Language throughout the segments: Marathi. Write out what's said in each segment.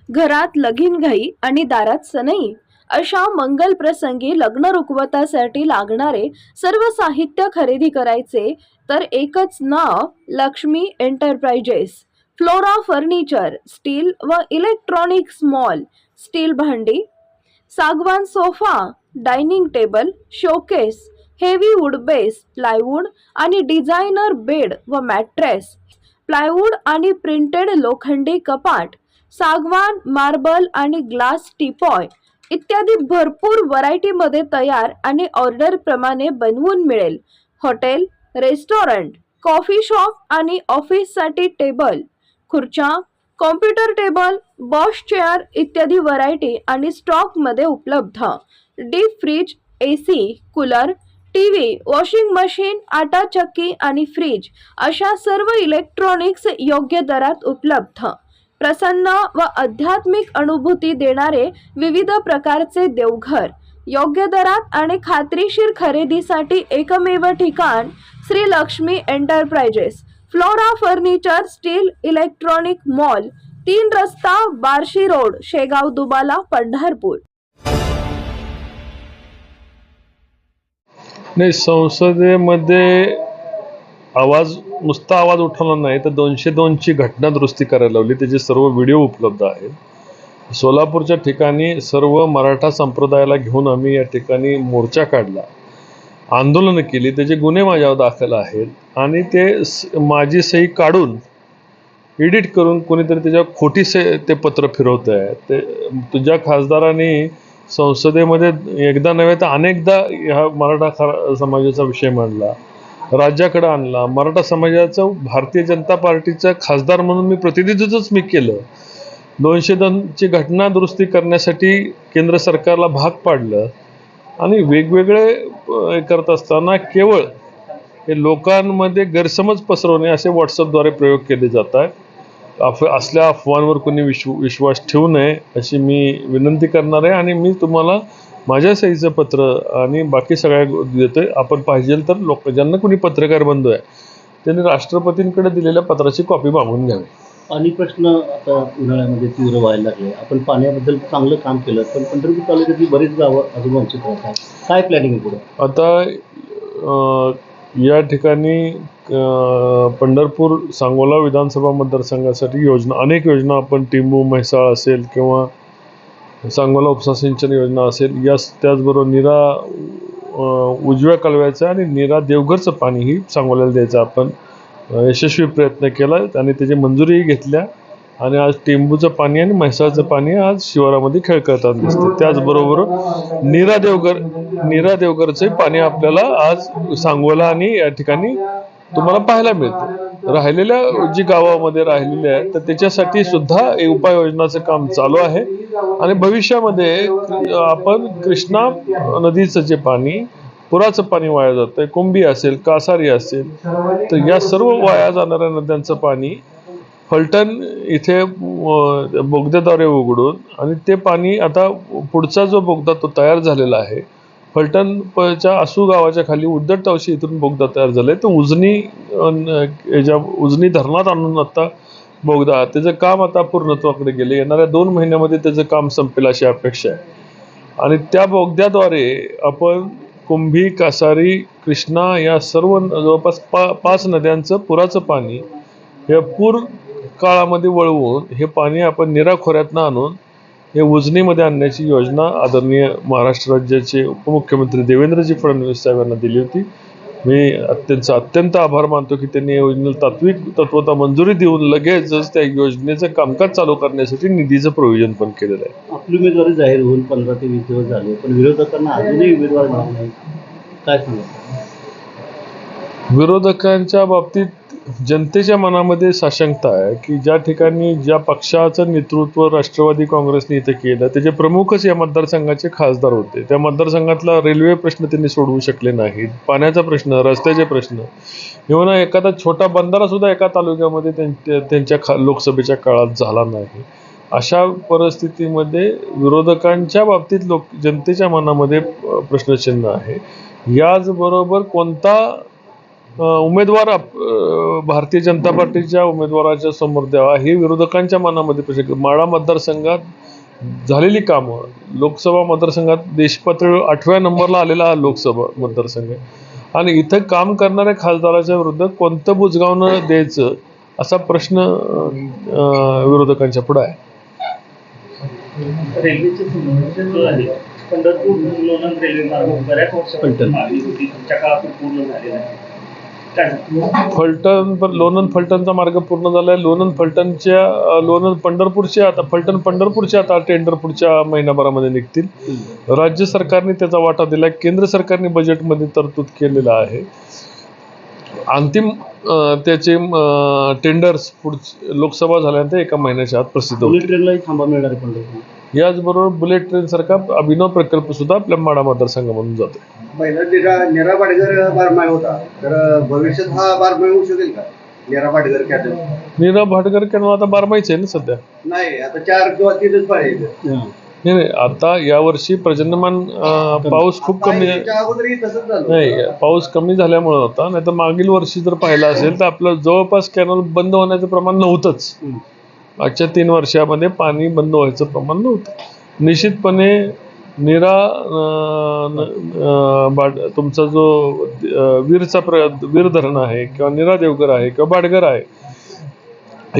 घरात लगीनघाई आणि दारात सनई अशा मंगल प्रसंगी लग्न रुखवतासाठी लागणारे सर्व साहित्य खरेदी करायचे तर एकच नाव Lakshmi enterprises. Flora furniture, steel व इलेक्ट्रॉनिक्स मॉल, स्टील भांडी, सागवान sofa, dining table, showcase, heavy wood base, plywood आणि डिझायनर बेड व मॅट्रेस, प्लायवूड आणि प्रिंटेड लोखंडी कपाट, सागवान, मार्बल आणि ग्लास टीपॉय इत्यादी भरपूर व्हरायटीमध्ये तयार आणि ऑर्डर प्रमाणे बनवून मिळेल. हॉटेल, रेस्टॉरंट, कॉफी शॉप आणि ऑफिससाठी टेबल, खुर्च्या, कॉम्प्युटर टेबल, बॉश चेअर इत्यादी व्हरायटी आणि स्टॉकमध्ये उपलब्ध. Deep freeze, AC, cooler, TV, washing machine, आटा चक्की आणि फ्रीज अशा सर्व इलेक्ट्रॉनिक्स योग्य दरात उपलब्ध. प्रसन्न व आध्यात्मिक अनुभूती देणारे विविध प्रकारचे देवघर, योग्य दरात आणि खात्रीशीर खरेदीसाठी एकमेव ठिकाण Shri Lakshmi enterprises. Flora furniture, steel electronic mall, 3 रस्ता, बार्शी रोड, शेगाव दुबाला, पंढरपूर. नाही, संसदेमध्ये नुसता आवाज उठवला नाही तर 202 ची घटना दुरुस्ती करायला लावली. त्याचे सर्व व्हिडिओ उपलब्ध आहेत. सोलापूरच्या ठिकाणी सर्व मराठा संप्रदायाला घेऊन आम्ही या ठिकाणी मोर्चा काढला, आंदोलन केली. त्याचे गुन्हे माझ्यावर दाखल आहेत आणि ते माझी सही काढून एडिट करून कोणीतरी त्याच्यावर खोटी ते पत्र फिरवत आहे. ते तुझ्या खासदारांनी संसदेमध्ये एकदा नव्हे तर अनेकदा ह्या मराठा समाजाचा विषय मांडला, राज्याकडे आणला. मराठा समाजाचं भारतीय जनता पार्टीचा खासदार म्हणून मी प्रतिनिधित्वच केलं. 202 ची घटना दुरुस्ती करण्यासाठी केंद्र सरकारला भाग पाडलं आणि वेगवेगळे करत असताना केवळ हे लोकांमध्ये गैरसमज पसरवणे असे व्हॉट्सअपद्वारे प्रयोग केले जात आहेत. असल्या अफवांवर कोणी विश्वास ठेवू नये अशी मी विनंती करणार आहे. आणि मी तुम्हाला माझ्या सहीचं पत्र आणि बाकी सगळ्या देतोय. आपण पाहिजे तर ज्यांना कोणी पत्रकार बंधू आहे त्यांनी राष्ट्रपतींकडे दिलेल्या पत्राची कॉपी मागून घ्यावी. पाणी प्रश्न आता उन्हाळ्यामध्ये तीव्र व्हायला लागले. आपण पाण्याबद्दल चांगलं काम केलं, पण पंढरपूर तालुक्यातली बरीच गावं अजून वंचित राहतात. काय प्लॅनिंग आहे पुढे? आता या ठिकाणी पंढरपूर सांगोला विधानसभा मतदारसंघासाठी अनेक योजना आपण टिंबू म्हैसाळ असेल किंवा सांगोला उपसा सिंचन योजना असेल, त्याचबरोबर नीरा उजव्या कालव्याचं आणि नीरा देवघरचं पाणी ही सांगोल्याला द्यायचं आपण यशस्वी प्रयत्न केला आणि त्याची मंजुरीही घेतल्या. आणि आज टेंबूचं पाणी आणि म्हैसाळचं पाणी आज शिवारामध्ये खेळकळताना दिसतं. त्याचबरोबर नीरा देवघरचे पाणी आपल्याला आज सांगोला आणि या ठिकाणी तुम्हाला पाहायला मिळते. राहिलेल्या जी गावामध्ये राहिलेल्या आहेत तर त्याच्यासाठी सुद्धा उपाययोजनाचं काम चालू आहे. आणि भविष्यामध्ये आपण कृष्णा नदीचं जे पाणी, पुराचं पाणी वाया जातंय, कुंभी असेल, कासारी असेल, तर या सर्व वाया जाणाऱ्या नद्यांचं पाणी फलटण इथे बोगद्याद्वारे उघडून आणि ते पाणी आता पुढचा जो बोगदा तो तयार झालेला आहे. फलटणच्या आसू गावाच्या खाली उद्दट तावशी इथून बोगदा तयार झालाय. तो उजनी धरणात आणून आता बोगदा त्याचं काम आता पूर्णत्वाकडे गेले. येणाऱ्या 2 महिन्यामध्ये त्याचं काम संपेल अशी अपेक्षा आहे. आणि त्या बोगद्याद्वारे आपण कुंभी, कासारी, कृष्णा या सर्व जवळपास 5 नद्यांचं पुराचं पाणी हे पूर काळामध्ये वळवून हे पाणी आपण नीरा खोऱ्यातनं आणून हे उजनीमध्ये आणण्याची योजना आदरणीय महाराष्ट्र राज्याचे उपमुख्यमंत्री देवेंद्रजी फडणवीस साहेबांना दिली होती. मी अत्यंत आभार मानतो की त्यांनी या योजनेला तत्वता मंजुरी देऊन लगेचच त्या योजनेचं कामकाज चालू करण्यासाठी निधीचं प्रोव्हिजन पण केलेलं आहे. आपली उमेदवारी जाहीर होऊन 15 ते 20 दिवस झाले, पण विरोधकांना अजूनही उमेदवार मिळाला नाही. काय सांगा? विरोधकांच्या बाबतीत जनतेच्या मनामध्ये साशंकता आहे की ज्या ठिकाणी ज्या पक्षाचं नेतृत्व राष्ट्रवादी काँग्रेसने इथं केलं त्याचे प्रमुखच या मतदारसंघाचे खासदार होते. त्या मतदारसंघातला रेल्वे प्रश्न त्यांनी सोडवू शकले नाहीत, पाण्याचा प्रश्न, रस्त्याचे प्रश्न, इव्हन एखादा छोटा बंधारा सुद्धा एका तालुक्यामध्ये त्यांच्या लोकसभेच्या काळात झाला नाही. अशा परिस्थितीमध्ये विरोधकांच्या बाबतीत जनतेच्या मनामध्ये प्रश्नचिन्ह आहे. याचबरोबर कोणता उमेदवार भारतीय जनता पार्टीच्या उमेदवाराच्या समोर द्यावा हे विरोधकांच्या मनामध्ये प्रश्न. माढा मतदारसंघात झालेली कामं, लोकसभा मतदारसंघात देशपातळीवर 8व्या नंबरला आलेला हा लोकसभा मतदारसंघ आहे आणि इथं काम करणाऱ्या खासदाराच्या विरुद्ध कोणतं बुजगावणं द्यायचं असा प्रश्न विरोधकांच्या पुढे आहे. रेल्वेचे जो आहे पंढरपूर लोणंद रेल्वे मार्ग बऱ्याच वर्षापासून मागणी होती, तुमच्या काळात पूर्ण झालेला आहे. लोणंद फलटणचा मार्ग पूर्ण झाला आहे. लोणंद पंढरपूरचे आता टेंडर पुढच्या महिनाभरामध्ये निघतील. राज्य सरकारने त्याचा वाटा दिला, केंद्र सरकारने बजेटमध्ये तरतूद केलेला आहे. अंतिम त्याचे टेंडर्स लोकसभा झाल्यानंतर एका महिन्याच्या आत प्रसिद्ध होईल. बुलेट ट्रेनलाही थांबा मिळणार आहे पंढरपूर. याचबरोबर बुलेट ट्रेन सारखा अभिनव प्रकल्प सुद्धा आपल्या माढा मतदारसंघामधून जातो. पहिला नीरा पाटकर बारमाही होता, तर भविष्यात हा बारमाही होऊ शकेल का? नीरा पाटकर कॅटल नीरा भाटकर कॅनल आता बारमाहीच आहे ना सध्या. नाही, आता 4 किंवा 3च पाहिजे. नाही, आता यावर्षी पर्जन्यमान पाऊस खूप कमी अगोदरही तसंच झालं. नाही, पाऊस कमी झाल्यामुळे होता. नाही तर मागील वर्षी जर पाहिलं असेल तर आपलं जवळपास कॅनल बंद होण्याचं प्रमाण नव्हतंच. मागच्या 3 वर्षामध्ये पाणी बंद व्हायचं प्रमाण नव्हतं. निश्चितपणे नीरा तुमचा जो वीर धरण आहे किंवा नीरा देवघर आहे किंवा बाडगर आहे,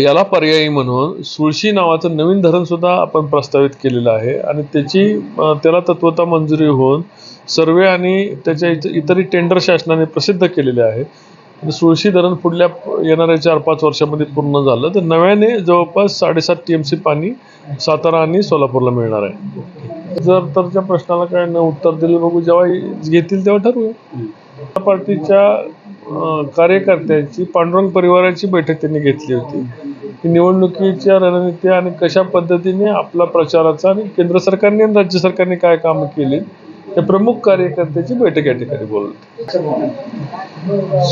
याला पर्यायी म्हणून सुळशी नावाचं नवीन धरण सुद्धा आपण प्रस्तावित केलेलं आहे आणि त्याला तत्वता मंजुरी होऊन सर्वे आणि त्याच्या इतरही टेंडर शासनाने प्रसिद्ध केलेले आहेत. सुळशी धरण पुढल्या येणाऱ्या 4-5 वर्षामध्ये पूर्ण झालं तर नव्याने जवळपास 7.5 TMC पाणी सातारा आणि सोलापूरला मिळणार आहे. जर तरच्या प्रश्नाला काय न उत्तर दिलं बघू, जेव्हा घेतील तेव्हा ठरवूया. पार्टीच्या कार्यकर्त्यांची पांडुरंग परिवाराची बैठक त्यांनी घेतली होती. ही निवडणुकीच्या रणनीती आणि कशा पद्धतीने आपला प्रचाराचा आणि केंद्र सरकारने आणि राज्य सरकारने काय कामं केली त्या प्रमुख कार्यकर्त्याची बैठक या ठिकाणी बोलवली.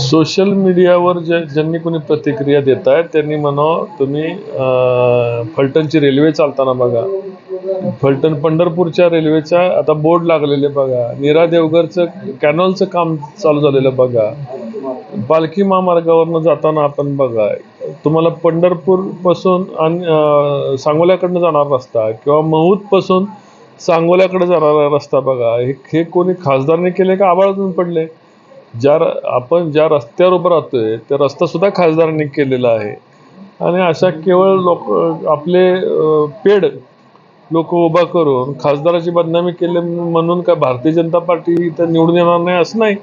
सोशल मीडियावर ज्यांनी कोणी प्रतिक्रिया देत आहेत त्यांनी म्हणावं, तुम्ही फलटणची रेल्वे चालताना बघा, फलटण पंढरपूरच्या रेल्वेचा आता बोर्ड लागलेले बघा, नीरा देवघरचं कॅनॉलचं काम चालू झालेलं बघा, पालखी महामार्गावरनं जाताना आपण बघा, तुम्हाला पंढरपूर पासून आणि सांगोल्याकडनं जाणारा रस्ता किंवा महूदपासून सांगोल्याकडे जाणारा रस्ता बघा. हे कोणी खासदारने केले का आबाळातून पडले? आपण ज्या रस्त्यावर उभं राहतोय त्या रस्ता सुद्धा खासदारांनी केलेला आहे आणि अशा केवळ आपले पेड लोक उभा करून खासदाराची बदनामी केली म्हणून काय भारतीय जनता पार्टी इथं निवडून येणार नाही असं नाही.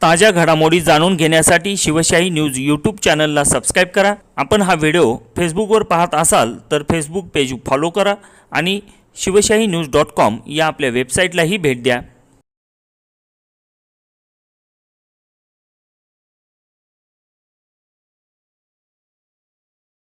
ताज्या घडामोडी जाणून घेण्यासाठी शिवशाही न्यूज यूट्यूब चॅनलला सबस्क्राईब करा. आपण हा व्हिडिओ फेसबुकवर पाहत असाल तर फेसबुक पेज फॉलो करा आणि शिवशाही न्यूज.com या आपल्या वेबसाईटलाही भेट द्या.